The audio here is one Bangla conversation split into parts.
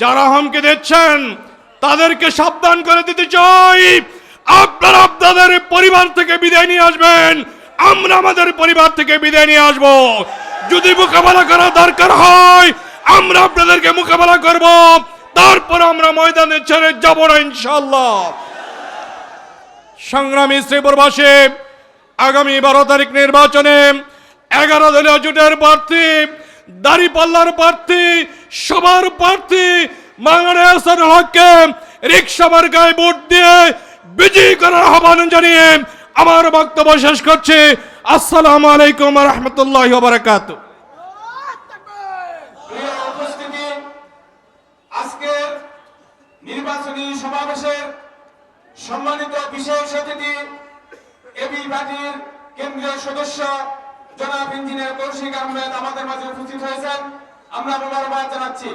যারা হুমকি দিচ্ছেন তাদেরকে সাবধান করে দিতে চাই, আপনারা আপনাদের পরিবার থেকে বিদায় নিয়ে আসবেন, আমরা আমাদের পরিবার থেকে বিদায় নিয়ে আসব। যদি মোকাবেলা করা দরকার হয় আমরা আপনাদেরকে মোকাবেলা করব, তারপর আমরা ময়দানে ছেড়ে যাব না ইনশাআল্লাহ। সংগ্রামী শ্রীপুরবাসী, আগামী 12 তারিখ নির্বাচনে 11 দলীয় জোটের প্রার্থী, দাঁড়িপাল্লার প্রার্থী, সবার প্রার্থী মাওলানা হাসানুল হককে রিকশা মার্কায় ভোট দিয়ে বিজয়ী করার আহ্বান জানিয়ে আমার বক্তব্য শেষ করছি। আসসালামু আলাইকুম ওয়া রাহমাতুল্লাহি ওয়া বারাকাতুহু। প্রিয় উপস্থিতি, আজকের নির্বাচনী সমাবেশের সম্মানিত বিশেষ অতিথি এবি পার্টির কেন্দ্রীয় সদস্য জনাব ইঞ্জিনিয়ার কৌশিক আহমেদ আমাদের মাঝে উপস্থিত হয়েছেন, আমরা মোবারকবাদ জানাচ্ছি।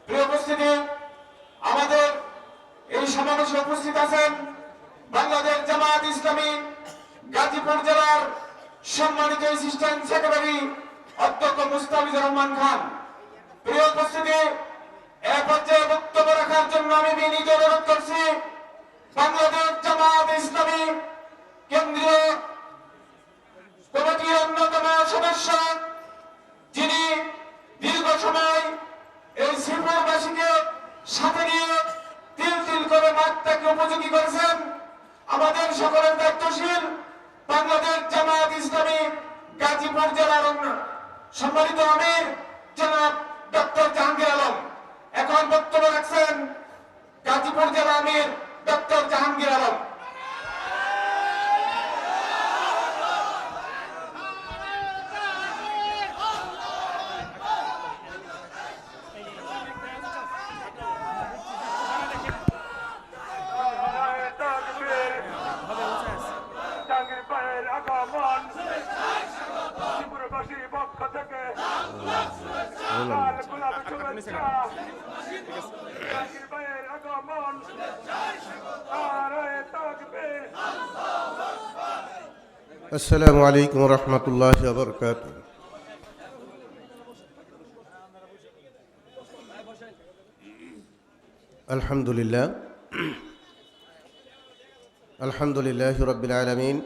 প্রিয় উপস্থিতি, আমাদের এই সমাবেশে উপস্থিত আছেন বাংলাদেশ জামায়াত ইসলামী গাজীপুর জেলার সম্মানিত অ্যাসিস্ট্যান্ট সেক্রেটারি অধ্যক্ষ মুস্তাফিজুর রহমান খান। প্রিয় উপস্থিতি, এ পর্যায়ে বক্তব্য রাখার জন্য আমি বিনীত অনুরোধ করছি বাংলাদেশ জামায়াত ইসলামী কেন্দ্রীয় কমিটির অন্যতম সদস্য, যিনি দীর্ঘ সময় এই শ্রীপুরবাসীকে সাথে নিয়ে তিল তিল করে মাঠটাকে উপযোগী করেছেন, আমাদের সকলের দায়িত্বশীল বাংলাদেশ জামায়াত ইসলামী গাজীপুর জেলার সম্মানিত আমির জনাব ডক্টর জাহাঙ্গীর আলম। এখন বক্তব্য রাখছেন গাজীপুর জেলা আমির ডক্টর জাহাঙ্গীর আলম। আসসালামু আলাইকুম ওয়া রাহমাতুল্লাহি ওয়া বারাকাতুহু। আলহামদুলিল্লাহি রাব্বিল আলামিন,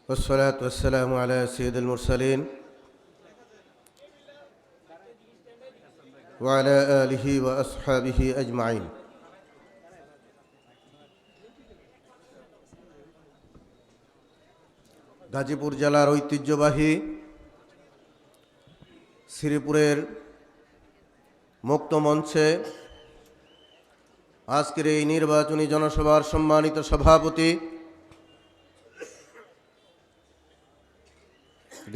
ওয়াসসালাতু ওয়াসসালামু আলা সাইয়্যিদিল মুরসালিন ওয়া আলা আলিহি ওয়া আসহাবিহি আজমাইন। গাজীপুর জেলার ঐতিহ্যবাহী শ্রীপুরের মুক্ত মঞ্চে আজকের এই নির্বাচনী জনসভার সম্মানিত সভাপতি,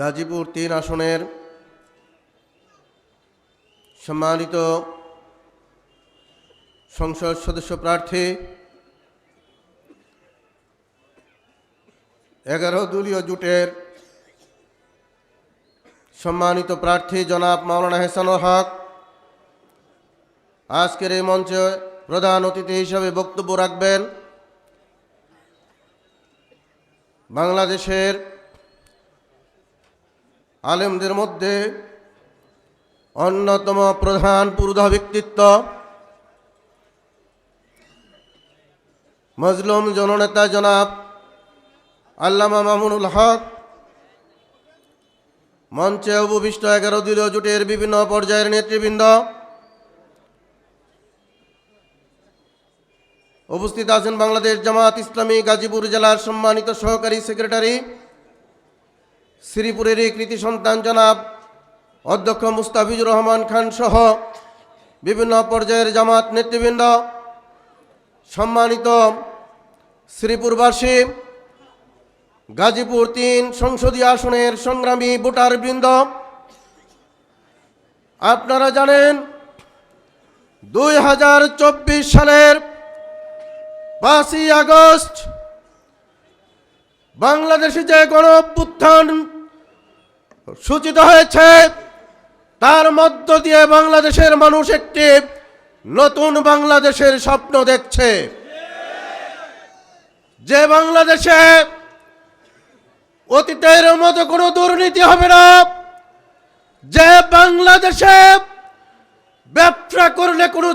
গাজীপুর 3 আসনের সম্মানিত সংসদ সদস্য প্রার্থী, 11 দলীয় জোটের সম্মানিত প্রার্থী জনাব মাওলানা হাসানুল হক আজকের এই মঞ্চে প্রধান অতিথি হিসেবে বক্তব্য রাখবেন। বাংলাদেশের আলেমদের মধ্যে অন্যতম প্রধান পুরোধা ব্যক্তিত্ব, মজলুম জননেতা জনাব আল্লামা মামুনুল হক, মঞ্চে উপবিষ্ট 11 দলীয় জোটের বিভিন্ন পর্যায়ের নেতৃবৃন্দ, উপস্থিত আছেন বাংলাদেশ জামায়াত ইসলামী গাজীপুর জেলার সম্মানিত সহকারী সেক্রেটারি, শ্রীপুরের কৃতি সন্তান জনাব অধ্যক্ষ মুস্তাফিজুর রহমান খান সহ বিভিন্ন পর্যায়ের জামাত নেতৃবৃন্দ, সম্মানিত শ্রীপুরবাসী, গাজীপুর 3 সংসদীয় আসনের সংগ্রামী ভোটারবৃন্দ, আপনারা জানেন 2024 সালের 5ই আগস্ট বাংলাদেশে যে গণঅভ্যুত্থান সূচিত হয়েছে, তার মধ্য দিয়ে বাংলাদেশের মানুষ একটি নতুন বাংলাদেশের স্বপ্ন দেখছে, যে বাংলাদেশে অতীতের মতো কোনো দুর্নীতি হবে না, বাংলাদেশে ব্যবসা করলে কোনো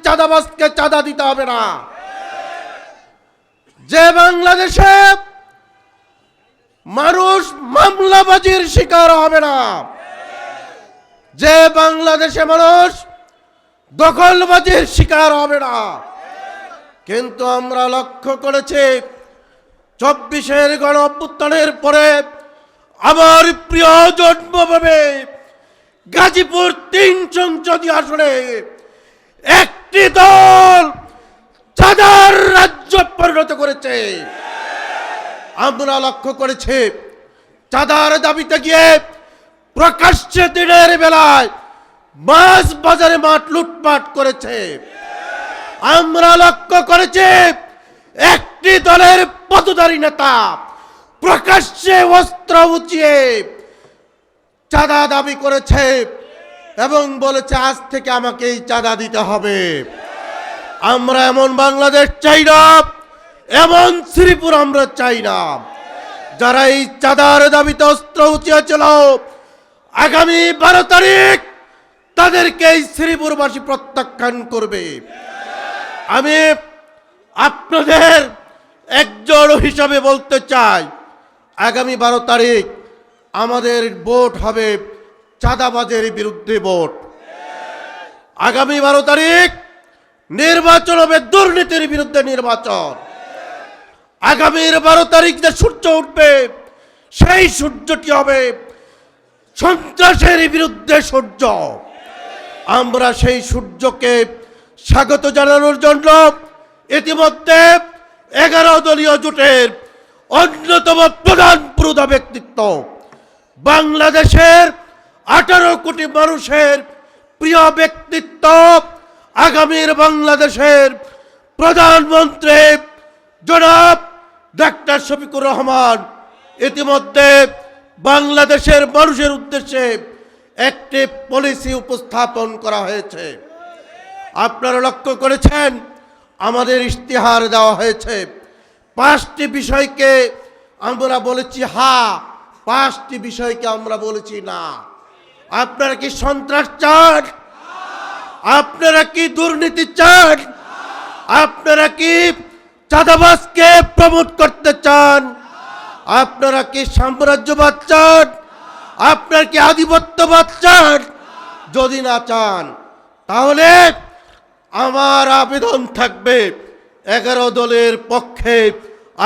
চাঁদাবাজকে চাঁদা দিতে হবে না। যে বাংলাদেশে মানুষ মামলাবাজির শিকার হবে না, যে বাংলাদেশে মানুষ দখলবাজির শিকার হবে না। কিন্তু আমরা লক্ষ্য করেছি 24-এর গণ অভ্যুত্থানের পরে আমার প্রিয় জন্মভূমি গাজীপুর 3 সংসদীয় আসনে একটি দল চাঁদার রাজ্য পরিণত করেছে। আমরা লক্ষ্য করেছি চাঁদার দাবিতে গিয়ে প্রকাশ্যে দিনের বেলায় মাছ বাজারে মাঠ লুটপাট করেছে। আমরা লক্ষ্য করেছি একটি দলের পদধারী নেতা প্রকাশ্যে অস্ত্র উঁচিয়ে চাঁদা দাবি করেছে এবং বলেছে আজ থেকে আমাকে এই চাঁদা দিতে হবে। আমরা এমন বাংলাদেশ চাই না, এমন শ্রীপুর আমরা চাই না। যারা এই চাঁদার দাবিতে অস্ত্র উঁচিয়েছিল আগামী 12 তারিখ তাদেরকে এই শ্রীপুরবাসী প্রত্যাখ্যান করবে। আমি আপনাদের একজন হিসাবে বলতে চাই, আগামী 12 তারিখ আমাদের ভোট হবে চাঁদাবাজের বিরুদ্ধে ভোট। আগামী 12 তারিখ নির্বাচন হবে দুর্নীতির বিরুদ্ধে নির্বাচন। আগামীর 12 তারিখ যে সূর্য উঠবে সেই সূর্যটি হবে সন্ত্রাসের বিরুদ্ধে সূর্য। আমরা সেই সূর্যকে স্বাগত জানানোর জন্য ইতিমধ্যে 11 দলীয় জোটের অন্যতম প্রধান পুরোধা ব্যক্তিত্ব, বাংলাদেশের 18 কোটি মানুষের প্রিয় ব্যক্তিত্ব, আগামীর বাংলাদেশের প্রধানমন্ত্রী জনাব ডাক্তার শফিকুর রহমান ইতিমধ্যে বাংলাদেশের মানুষের উদ্দেশ্যে একটি পলিসি উপস্থাপন করা হয়েছে। আপনারা লক্ষ্য করেছেন আমাদের ইশতেহার দেওয়া হয়েছে। 5টি বিষয়কে আমরা বলেছি হ্যাঁ, 5টি বিষয়কে আমরা বলেছি না। আপনারা কি সন্ত্রাস চান? আপনারা কি দুর্নীতি চান? আপনারা কি চাঁদাবাজকে প্রমোট করতে চান? আপনারা কি সাম্রাজ্যবাদ চান? আপনারা কি আধিপত্যবাদ চান? যদি না চান তাহলে আমার আবেদন থাকবে 11 দলের পক্ষে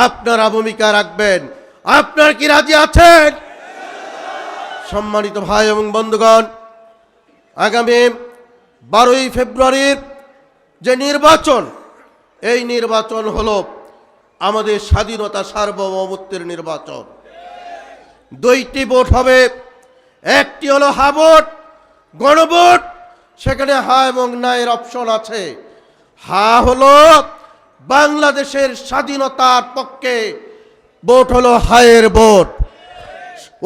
আপনারা ভূমিকা রাখবেন। আপনারা কি রাজি আছেন? সম্মানিত ভাই এবং বন্ধুগণ, আগামী 12ই ফেব্রুয়ারির যে নির্বাচন, এই নির্বাচন হলো আমাদের স্বাধীনতা সার্বভৌমত্বের নির্বাচন। 2টি ভোট হবে, একটি হলো হা ভোট, গণভোট। সেখানে হা এবং না এর অপশন আছে। হা হলো বাংলাদেশের স্বাধীনতার পক্ষে, ভোট হলো হায়ের ভোট।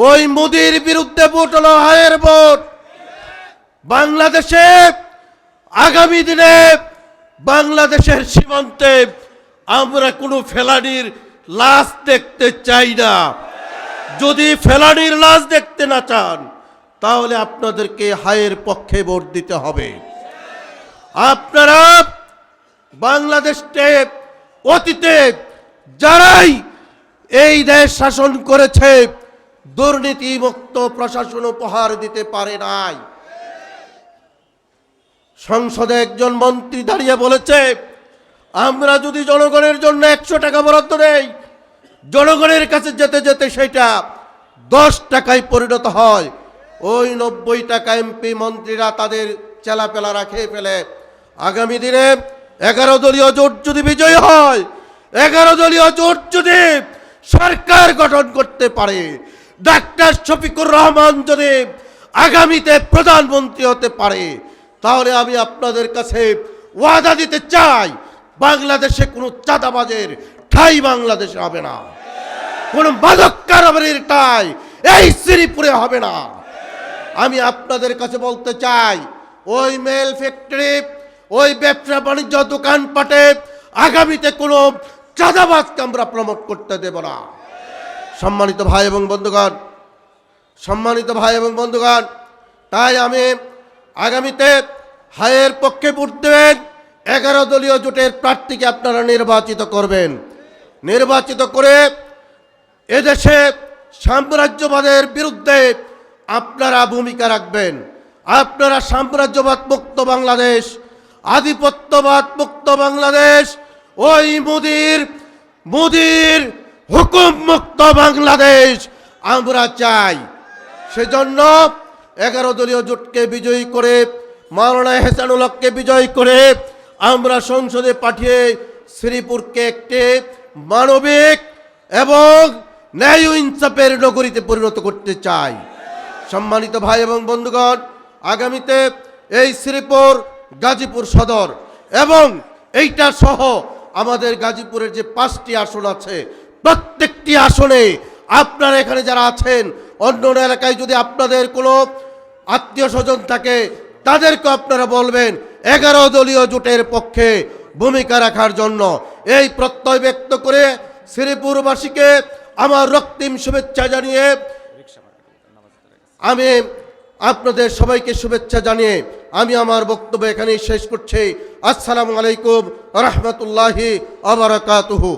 ওই মোদির বিরুদ্ধে ভোট হলো হায়ের ভোট। বাংলাদেশে আগামী দিনে বাংলাদেশের সীমান্তে আমরা কোনো ফেলানির লাশ দেখতে চাই না। যদি ফেলানির লাশ দেখতে না চান তাহলে আপনাদেরকে হায়ের পক্ষে ভোট দিতে হবে। আপনারা বাংলাদেশে অতীতে যারাই এই দেশ শাসন করেছে দুর্নীতিমুক্ত প্রশাসন উপহার দিতে পারে নাই। সংসদে একজন মন্ত্রী দাঁড়িয়ে বলেছে আমরা যদি জনগণের জন্য 100 টাকা বরাদ্দ দেই, জনগণের কাছে যেতে যেতে সেটা 10 টাকায় পরিণত হয়। ওই 90 টাকা এমপি মন্ত্রীরা তাদের চেলাপেলারা খেয়ে ফেলে। আগামী দিনে 11 দলীয় জোট যদি বিজয়ী হয়, 11 দলীয় জোট যদি সরকার গঠন করতে পারে, ডাক্তার শফিকুর রহমান যদি আগামীতে প্রধানমন্ত্রী হতে পারে, তাহলে আমি আপনাদের কাছে ওয়াদা দিতে চাই বাংলাদেশে কোনো চাঁদাবাজের ঠাঁই বাংলাদেশে হবে না, কোনো মাদক কারবারির ঠাঁই এই শ্রীপুরে হবে না। আমি আপনাদের কাছে বলতে চাই ওই মেল ফ্যাক্টরি, ওই ব্যবসা বাণিজ্য দোকানপাটে আগামীতে কোনো চাঁদাবাজকে আমরা প্রমোট করতে দেব না। সম্মানিত ভাই এবং বন্ধুগণ, তাই আমি আগামীতে হায়ের পক্ষে ভোট দেবেন। 11 দলীয় জোটের প্রার্থীকে আপনারা নির্বাচিত করবেন। নির্বাচিত করে এদেশে সাম্রাজ্যবাদের বিরুদ্ধে আপনারা ভূমিকা রাখবেন। আপনারা সাম্রাজ্যবাদ মুক্ত বাংলাদেশ, আধিপত্যবাদ মুক্ত বাংলাদেশ, ওই মোদির হুকুম মুক্ত বাংলাদেশ আমরা চাই। সেজন্য 11 দলীয় জোটকে বিজয়ী করে, মাওলানা এহসানুল হককে বিজয়ী করে আমরা সংসদে পাঠিয়ে শ্রীপুরকে একটি মানবিক এবং ন্যায় ইনসাফের নগরীতে পরিণত করতে চাই। সম্মানিত ভাই এবং বন্ধুগণ, আগামীতে এই শ্রীপুর, গাজীপুর সদর এবং এইটা সহ আমাদের গাজীপুরের যে 5টি আসন আছে, প্রত্যেকটি আসনে আপনারা এখানে যারা আছেন, অন্য এলাকায় যদি আপনাদের কোনো আত্মীয় স্বজন থাকে তাদেরকে আপনারা বলবেন 11 দলীয় জোটের পক্ষে ভূমিকা রাখার জন্য। এই প্রত্যয় ব্যক্ত করে শ্রীপুরবাসীকে আমার রক্তিম শুভেচ্ছা জানিয়ে আমি আপনাদের সবাইকে শুভেচ্ছা জানিয়ে আমি আমার বক্তব্য এখানেই শেষ করছি। আসসালামু আলাইকুম ওয়া রাহমাতুল্লাহি ওয়া বারাকাতুহু।